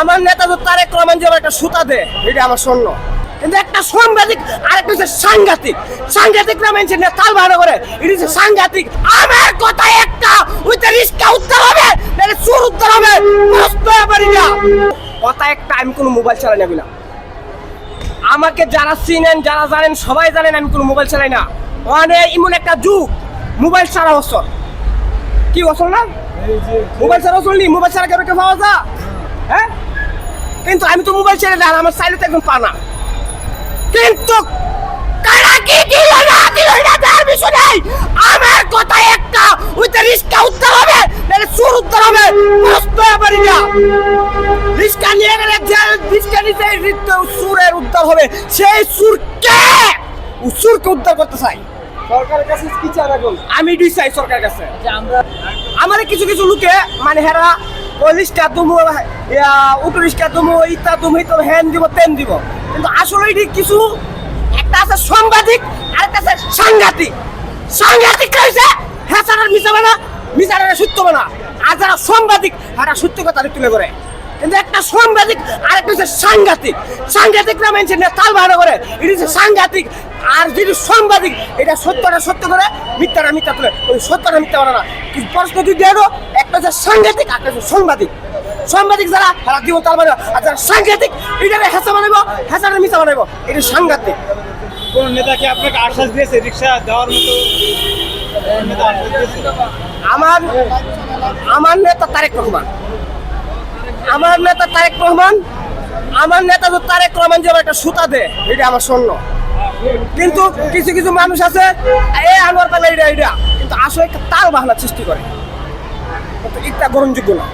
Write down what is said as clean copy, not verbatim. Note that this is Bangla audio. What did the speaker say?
আমার নেতা তো তারেক রহমান যেমন একটা সুতা দে, এটা আমার স্বর্ণ। কিন্তু একটা সাংঘাতিক আরেকটা হচ্ছে সাংঘাতিক। সাংঘাতিক না মেনছে না তাল ভাড়া করে, এটা হচ্ছে সাংঘাতিক। আমার কথা একটা, ওইটা রিস্কা উত্তর হবে নাহলে চোর উত্তর হবে, প্রশ্ন পারি না। কথা একটা, আমি কোনো মোবাইল চালাই না বললাম। আমাকে যারা চিনেন যারা জানেন সবাই জানেন আমি কোনো মোবাইল চালাই না। মানে এমন একটা যুগ, মোবাইল ছাড়া বছর কি বছর না, মোবাইল ছাড়া চললি, মোবাইল ছাড়া কেউ পাওয়া যা। হ্যাঁ, কিন্তু আমি তো মোবাইল ছেড়ে দেয়, আমার চাইলে তো একদম পানা। কিন্তু কারা কি দিল না দিল না তার বিষয় নাই। আমার কথা একটা, ওইটা রিস্কা উত্তর হবে নাহলে চোর উত্তর হবে, প্রশ্ন পারি না। রিস্কা নিয়ে গেলে যে রিস্কা নিতে চোরের উত্তর হবে, সেই চোরকে চোরকে উদ্ধার করতে চাই। সরকারের কাছে কি চান এখন? আমি এটাই চাই সরকারের কাছে। আমরা আমার কিছু কিছু লোকে মানে হেরা রিস্কা তুমু উটো রিস্কা তুমু ইতা তুমি তো হ্যান দিব তেন দিব, কিন্তু আসলে এটি কিছু একটা আছে সাংঘাতিক আর একটা আছে সাংঘাতিক। সাংঘাতিক হয়েছে হ্যাঁ সারার মিশাবে না, মিশাবে সত্য না। আর যারা সাংঘাতিক তারা সত্য কথা তুলে করে। কিন্তু একটা সাংঘাতিক আর একটা হচ্ছে সাংঘাতিক। সাংঘাতিক না মেনছে না তাল ভাড়া করে, এটা হচ্ছে সাংঘাতিক। আর যদি সাংবাদিক এটা সত্যটা সত্য করে, মিথ্যাটা মিথ্যা তুলে, ওই সত্যটা মিথ্যা বানা না। কিন্তু প্রশ্ন তুই দেবো, একটা হচ্ছে সাংঘাতিক একটা হচ্ছে সাংবাদিক। সাংবাদিক যারা তারা দিব তাল বানাবো, আর যারা সাংঘাতিক এটা হেঁচা বানাবো, হেঁচাটা মিথ্যা বানাবো, এটা সাংঘাতিক। কোন নেতা কি আপনাকে আশ্বাস দিয়েছে রিক্সা দেওয়ার মতো? নেতা আশ্বাস দিয়েছে? আমার নেতা তারেক রহমান। আমার নেতা তারেক রহমান, আমার নেতা তো তারেক রহমান যেমন একটা সুতা দে, এটা আমার স্বর্ণ। কিন্তু কিছু কিছু মানুষ আছে এই আনোয়ার পাল্লা এটা এটা, কিন্তু আসলে একটা তাল বাহানা সৃষ্টি করে, এটা গ্রহণযোগ্য না।